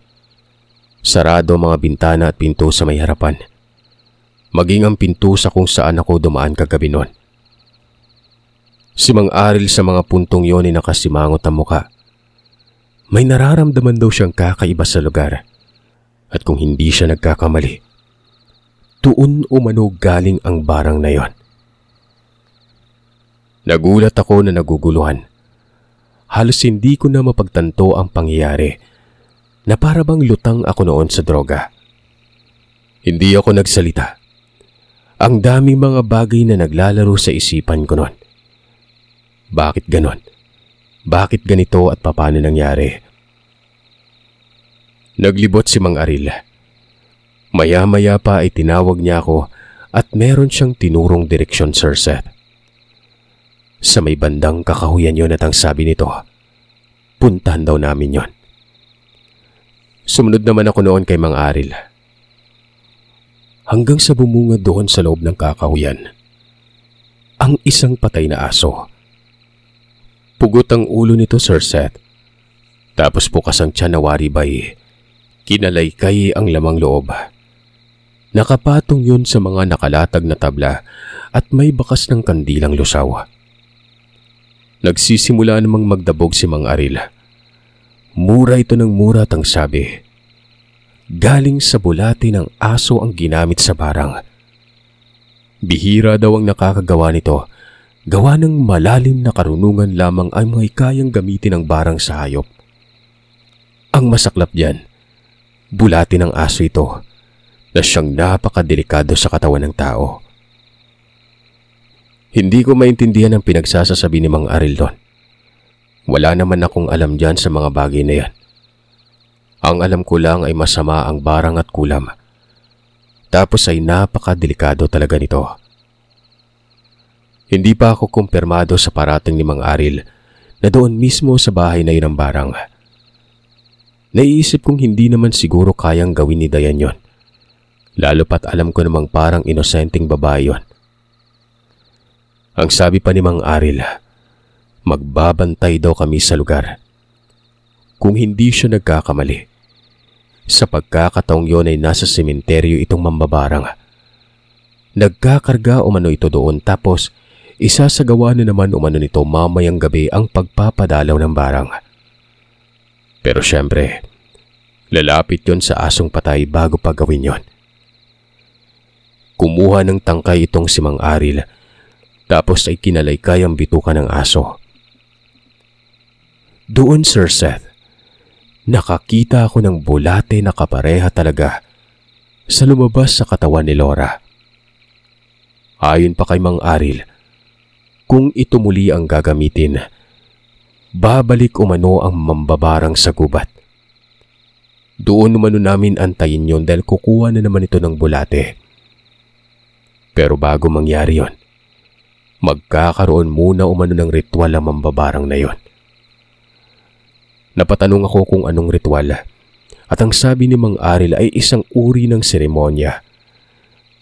Sarado mga bintana at pinto sa may harapan. Maging ang pinto sa kung saan ako dumaan kagabi noon. Si Mang Aril sa mga puntong yon ay nakasimangot ang muka. May nararamdaman daw siyang kakaiba sa lugar. At kung hindi siya nagkakamali, doon umano galing ang barang na yon. Nagulat ako na naguguluhan. Halos hindi ko na mapagtanto ang pangyayari na para bang lutang ako noon sa droga. Hindi ako nagsalita. Ang daming mga bagay na naglalaro sa isipan ko noon. Bakit ganon? Bakit ganito at paano nangyari? Naglibot si Mang Aril. Maya-maya pa ay tinawag niya ako at meron siyang tinurong direksyon, Sir Seth. Sa may bandang kakahuyan yon at ang sabi nito, puntahan daw namin yon. Sumunod naman ako noon kay Mang Aril. Hanggang sa bumungad doon sa loob ng kakahuyan, ang isang patay na aso. Pugot ang ulo nito, Sir Seth. Tapos bukas ang tiyan na waribay. Kinalaykay ang lamang loob. Nakapatong yun sa mga nakalatag na tabla at may bakas ng kandilang lusaw. Nagsisimula namang magdabog si Mang Aril. Mura ito ng mura at ang sabi, galing sa bulate ng aso ang ginamit sa barang. Bihira daw ang nakakagawa nito. Gawa ng malalim na karunungan lamang ay mga kayang gamitin ng barang sa hayop. Ang masaklap diyan, bulati ng aso ito na siyang napakadelikado sa katawan ng tao. Hindi ko maintindihan ang pinagsasasabi ni Mang Aril doon. Wala naman akong alam diyan sa mga bagay na yan. Ang alam ko lang ay masama ang barang at kulam. Tapos ay napakadelikado talaga nito. Hindi pa ako kumpirmado sa parating ni Mang Aril na doon mismo sa bahay na yun ang barang. Naiisip kong hindi naman siguro kayang gawin ni Dayan yon. Lalo pat alam ko namang parang inosenteng babae yon. Ang sabi pa ni Mang Aril, magbabantay daw kami sa lugar. Kung hindi siya nagkakamali, sa pagkakataong yon ay nasa sementeryo itong mambabarang. Nagkakarga umano ito doon tapos isasagawa na naman umano nito mamayang gabi ang pagpapadalaw ng barang. Pero syempre, lalapit yon sa asong patay bago pa gawin yon. Kumuha ng tangkay itong si Mang Aril, tapos ay kinalaykay ang bituka ng aso. Doon, Sir Seth, nakakita ako ng bulate na kapareha talaga sa lumabas sa katawan ni Laura. Ayon pa kay Mang Aril, kung ito muli ang gagamitin, babalik umano ang mambabarang sa gubat. Doon umano namin antayin yon dahil kukuha na naman ito ng bulate. Pero bago mangyari yon, magkakaroon muna umano ng ritual ang mambabarang na yon. Napatanong ako kung anong ritual at ang sabi ni Mang Aril ay isang uri ng seremonya.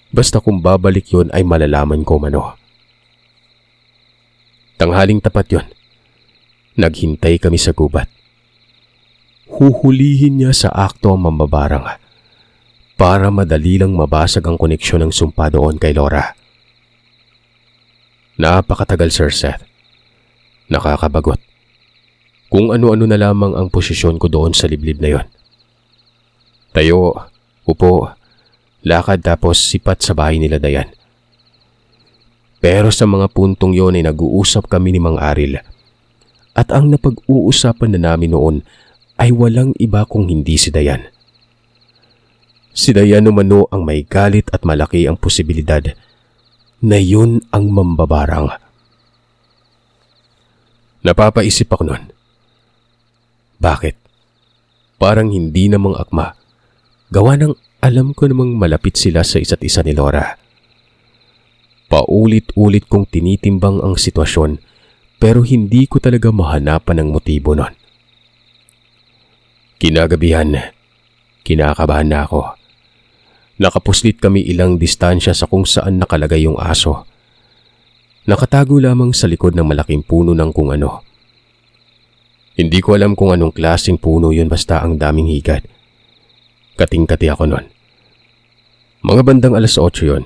Basta kung babalik yon ay malalaman ko umano. Tanghaling tapat yon, naghintay kami sa gubat. Huhulihin niya sa akto ang mambabarang para madali lang mabasag ang koneksyon ng sumpa doon kay Laura. Napakatagal, Sir Seth. Nakakabagot. Kung ano-ano na lamang ang posisyon ko doon sa liblib na yon. Tayo, upo, lakad tapos sipat sa bahay nila Dayan. Pero sa mga puntong yon ay nag-uusap kami ni Mang Aril. At ang napag-uusapan na namin noon ay walang iba kung hindi si Dayan. Si Dayan umano ang may galit at malaki ang posibilidad na yun ang mambabarang. Napapaisip ako noon. Bakit? Parang hindi namang akma. Gawa ng alam ko namang malapit sila sa isa't isa ni Laura. Paulit-ulit kong tinitimbang ang sitwasyon pero hindi ko talaga mahanapan ng motibo noon. Kinagabihan, Kinakabahan na ako. Nakapuslit kami ilang distansya sa kung saan nakalagay yung aso. Nakatago lamang sa likod ng malaking puno ng kung ano. Hindi ko alam kung anong klaseng puno yun basta ang daming higad. Kating-kati ako nun. Mga bandang 8:00 yun.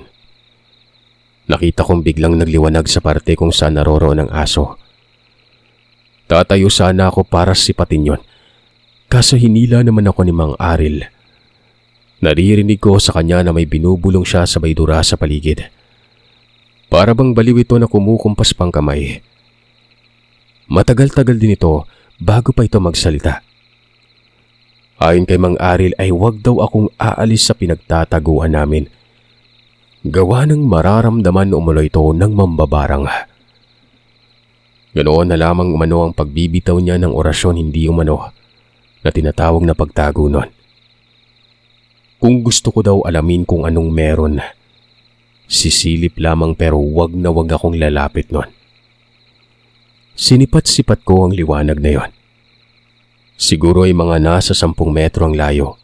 Nakita kong biglang nagliwanag sa parte kung saan naroroon ang aso. Tatayo sana ako para sipatin yon. Kaso hinila naman ako ni Mang Aril. Naririnig ko sa kanya na may binubulong siya sa baydura sa paligid. Para bang baliw ito na kumukumpas pang kamay. Matagal-tagal din ito bago pa ito magsalita. Ayon kay Mang Aril ay wag daw akong aalis sa pinagtataguan namin. Gawa ng mararamdaman umano ito ng mambabarang. Ganoon na lamang umano ang pagbibitaw niya ng orasyon hindi umano na tinatawag na pagtago nun. Kung gusto ko daw alamin kung anong meron, sisilip lamang pero wag na wag akong lalapit nun. Sinipat-sipat ko ang liwanag na yon. Siguro ay mga nasa 10 metro ang layo.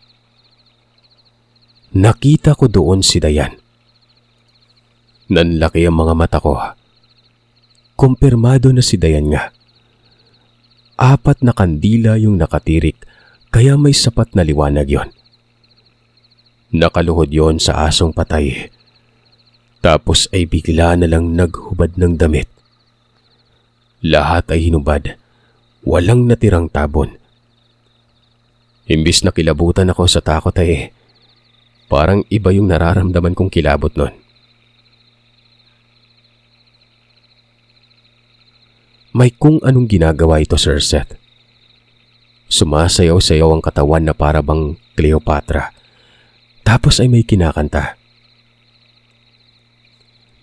Nakita ko doon si Dayan. Nanlaki ang mga mata ko. Kumpirmado na si Dayan nga. 4 na kandila yung nakatirik kaya may sapat na liwanag yon. Nakaluhod yon sa asong patay. Tapos ay bigla na lang naghubad ng damit. Lahat ay hinubad. Walang natirang tabon. Imbis na kilabutan ako sa takot ay parang iba yung nararamdaman kong kilabot nun. May kung anong ginagawa ito, Sir Seth. Sumasayaw-sayaw ang katawan na para bang Cleopatra. Tapos ay may kinakanta.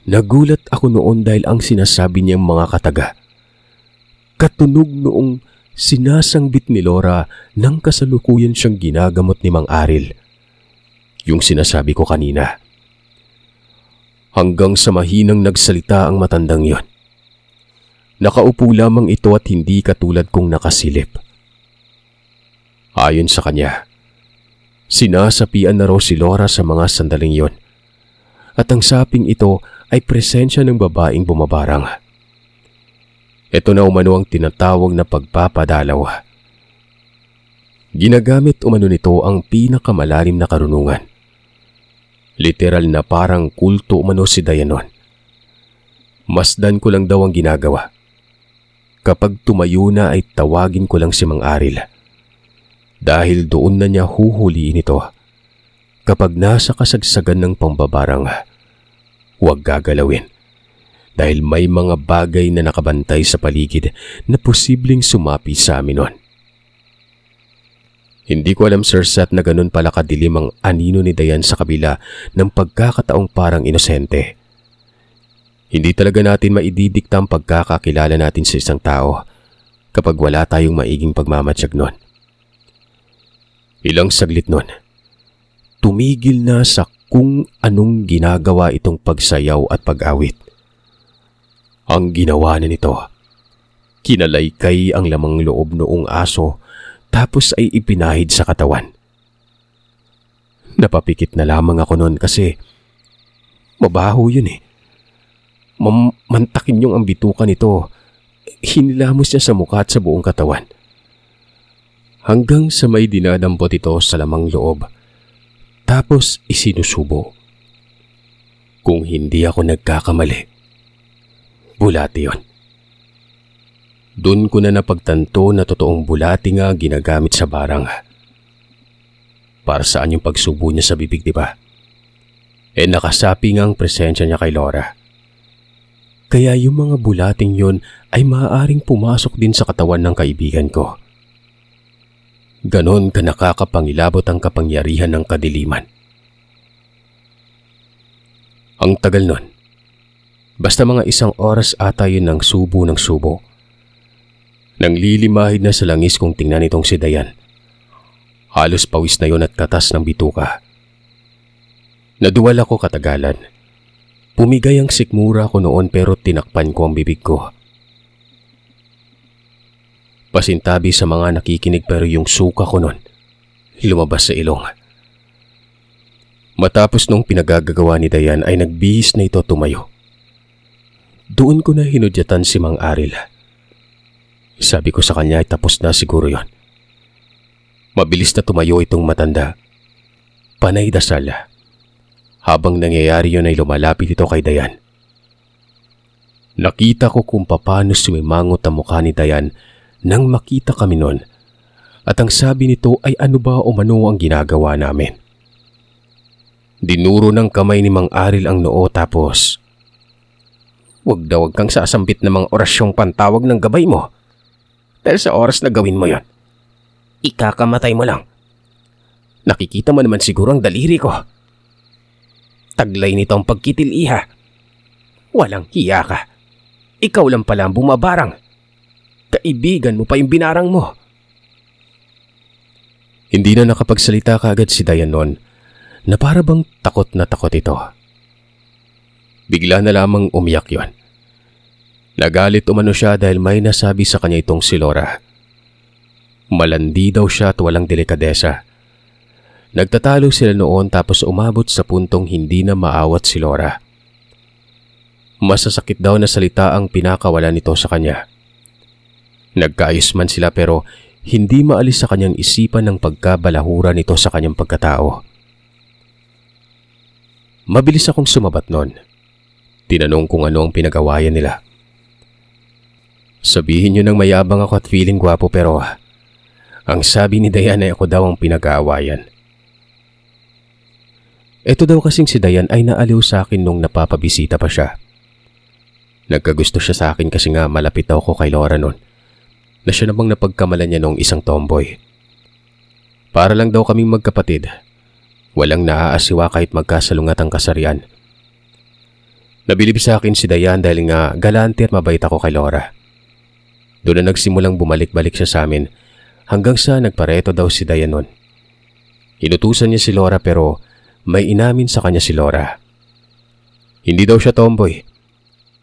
Nagulat ako noon dahil ang sinasabi niyang mga kataga. Katunog noong sinasangbit ni Laura nang kasalukuyan siyang ginagamot ni Mang Aril. Yung sinasabi ko kanina. Hanggang sa mahinang nagsalita ang matandang yon. Nakaupo lamang ito at hindi katulad kong nakasilip. Ayon sa kanya, sinasapian na raw si Laura sa mga sandaling yon. At ang saping ito ay presensya ng babaeng bumabarang. Ito na umano ang tinatawag na pagpapadalaw. Ginagamit umano nito ang pinakamalalim na karunungan. Literal na parang kulto umano si Dayanon. Masdan ko lang daw ang ginagawa. Kapag tumayo na ay tawagin ko lang si Mang Aril. Dahil doon na niya huhuliin ito. Kapag nasa kasagsagan ng pambabarang, huwag gagalawin. Dahil may mga bagay na nakabantay sa paligid na posibleng sumapi sa amin nun. Hindi ko alam, Sir Seth, na ganun pala kadilim ang anino ni Dayan sa kabila ng pagkakataong parang inosente. Hindi talaga natin maididikta ang pagkakakilala natin sa isang tao kapag wala tayong maiging pagmamatsyag nun. Ilang saglit nun, tumigil na sa kung anong ginagawa itong pagsayaw at pag-awit. Ang ginawa na nito, kinalaykay ang lamang loob noong aso tapos ay ipinahid sa katawan. Napapikit na lamang ako noon kasi mabaho yun eh. Mantakin yung ang bituka nito. Hinilamos niya sa mukha at sa buong katawan. Hanggang sa may dinadampot ito sa lamang loob. Tapos isinusubo. Kung hindi ako nagkakamali, bulati yon. Doon ko na napagtanto na totoong bulati nga ginagamit sa barang. Para saan yung pagsubo niya sa bibig, di ba? Nakasapi nga ang presensya niya kay Laura. Kaya yung mga bulating yon ay maaaring pumasok din sa katawan ng kaibigan ko. Ganon ka nakakapangilabot ang kapangyarihan ng kadiliman. Ang tagal nun. Basta mga 1 oras ata yun ng subo. Nang lilimahid na sa langis kung tingnan itong si Dayan. Halos pawis na yon at katas ng bituka. Naduwal ako katagalan. Pumigay ang sikmura ko noon pero tinakpan ko ang bibig ko. Pasintabi sa mga nakikinig pero yung suka ko noon lumabas sa ilong. Matapos nung pinagagagawa ni Dayan ay nagbihis na ito tumayo. Doon ko na hinudyatan si Mang Aril. Sabi ko sa kanya ay tapos na siguro yon. Mabilis na tumayo itong matanda. Panay dasal. Habang nangyayari yun ay lumalapit ito kay Dayan. Nakita ko kung paano sumimangot ang mukha ni Dayan nang makita kami nun. At ang sabi nito ay ano ba o mano ang ginagawa namin. Dinuro ng kamay ni Mang Aril ang noo tapos, "Huwag kang sasambit ng mga orasyong pantawag ng gabay mo. Dahil sa oras na gawin mo yon, ikakamatay mo lang. Nakikita mo naman siguro ang daliri ko. Taglay nito ang pagkitil, iha. Walang hiya ka. Ikaw lang pala ang bumabarang. Kaibigan mo pa yung binarang mo." Hindi na nakapagsalita kaagad si Dayan noon na para bang takot na takot ito. Bigla na lamang umiyak yon. Nagalit umano siya dahil may nasabi sa kanya itong si Laura. Malandi daw siya at walang delikadesa. Nagtatalo sila noon tapos umabot sa puntong hindi na maawat si Laura. Masasakit daw na salita ang pinakawalan nito sa kanya. Nagkaayos man sila pero hindi maalis sa kanyang isipan ng pagkabalahura nito sa kanyang pagkatao. Mabilis akong sumabat noon. Tinanong kung ano ang pinag-awayan nila. Sabihin niyo nang mayabang ako at feeling gwapo pero ang sabi ni Dayan ay ako daw ang pinag-aawayan. Ito daw kasing si Dayan ay naaliw sa akin nung napapabisita pa siya. Nagkagusto siya sa akin kasi nga malapit daw ko kay Laura noon. Na siya namang napagkamalan niya nung isang tomboy. Para lang daw kaming magkapatid. Walang naaasiwa kahit magkasalungat ang kasarian. Nabilib sa akin si Dayan dahil nga galante at mabait ako kay Laura. Doon na nagsimulang bumalik-balik siya sa amin hanggang sa nagpareto daw si Dayan noon. Inutusan niya si Laura pero may inamin sa kanya si Laura. Hindi daw siya tomboy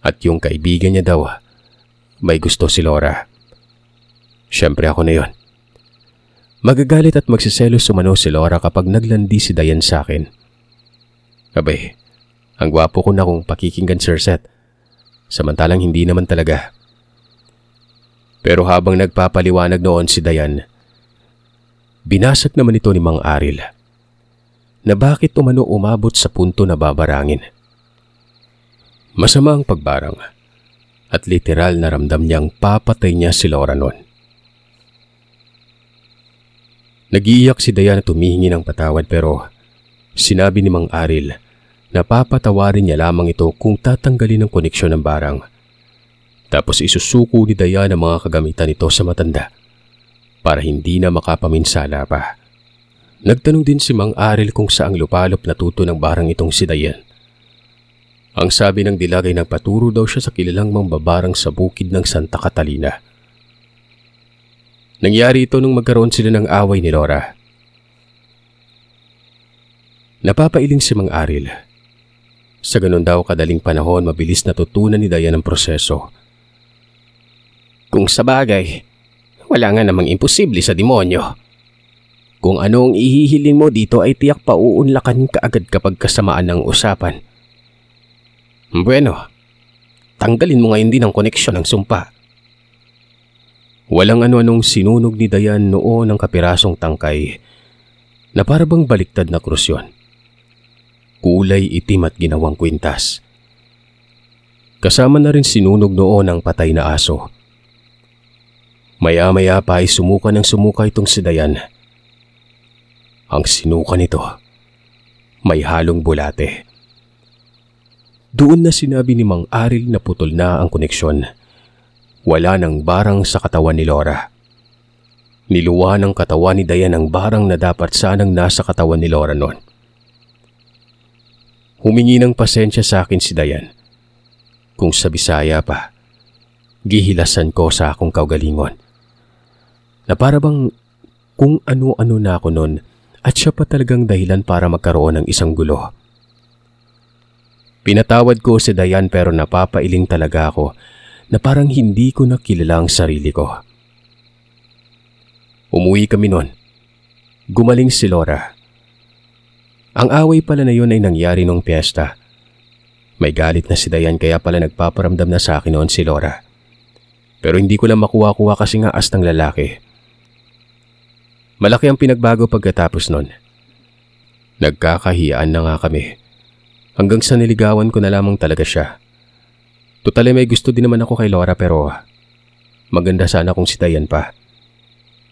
at yung kaibigan niya daw may gusto si Laura. Siyempre ako na yon. Magagalit at magsiselos umano si Laura kapag naglandi si Dayan sa akin. Abay, ang gwapo ko na kung pakikinggan, Sir Seth. Samantalang hindi naman talaga. Pero habang nagpapaliwanag noon si Dayan, binasag naman ito ni Mang Aril na bakit umano umabot sa punto na babarangin. Masama ang pagbarang at literal na ramdam niyang papatay niya si Laura noon. Nagiiyak si Dayan at humihingi ng patawad pero sinabi ni Mang Aril na papatawarin niya lamang ito kung tatanggalin ang koneksyon ng barang. Tapos isusuko ni Dayan ang mga kagamitan nito sa matanda para hindi na makapaminsala pa. Nagtanong din si Mang Aril kung saang lupalop natuto ng barang itong si Dayan. Ang sabi ng dilag ay nagpaturo daw siya sa kilalang mambabarang sa bukid ng Santa Catalina. Nangyari ito nung magkaroon sila ng away ni Laura. Napapailing si Mang Aril. Sa ganun daw kadaling panahon mabilis natutunan ni Dayan ang proseso. Kung sa bagay, wala nga namang imposible sa demonyo. Kung ano ang ihihiling mo dito ay tiyak pauunlakan ka agad kapag kasamaan ng usapan. Bueno, tanggalin mo ngayon din ang koneksyon ng sumpa. Walang ano-anong sinunog ni Dayan noon ng kapirasong tangkay na parabang baliktad na krus yun. Kulay itim at ginawang kwintas. Kasama na rin sinunog noon ang patay na aso. Maya-maya pa ay sumuka ng sumuka itong si Dayan. Ang sinuka nito, may halong bulate. Doon na sinabi ni Mang Aril na putol na ang koneksyon. Wala nang barang sa katawan ni Laura. Niluwa ng katawan ni Dayan ang barang na dapat sanang nasa katawan ni Laura noon. Humingi ng pasensya sa akin si Dayan. Kung sa Bisaya pa, gihilasan ko sa akong kaugalingon. Na para bang kung ano-ano na ako noon at siya pa talagang dahilan para magkaroon ng isang gulo. Pinatawad ko si Dayan pero napapailing talaga ako na parang hindi ko nakilala ang sarili ko. Umuwi kami noon. Gumaling si Laura. Ang away pala na yun ay nangyari nung piyesta. May galit na si Dayan kaya pala nagpaparamdam na sa akin noon si Laura. Pero hindi ko lang makuha-kuha kasi nga as ng lalaki. Malaki ang pinagbago pagkatapos nun. Nagkakahiyaan na nga kami. Hanggang sa niligawan ko na lamang talaga siya. Total may gusto din naman ako kay Laura pero maganda sana kung si Dayan pa.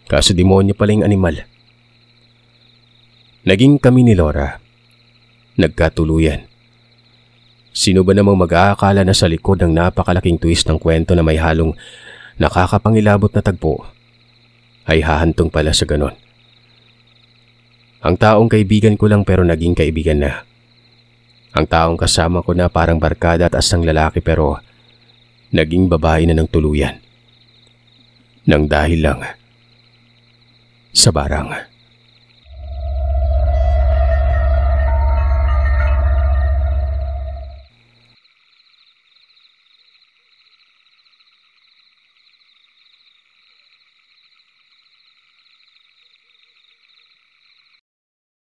Kaso demonyo pala yung animal. Naging kami ni Laura. Nagkatuluyan. Sino ba namang mag-aakala na sa likod ng napakalaking twist ng kwento na may halong nakakapangilabot na tagpo ay hahantong pala sa ganon. Ang taong kaibigan ko lang pero naging kaibigan na. Ang taong kasama ko na parang barkada at asang lalaki pero naging babae na ng tuluyan. Nang dahil lang sa barang.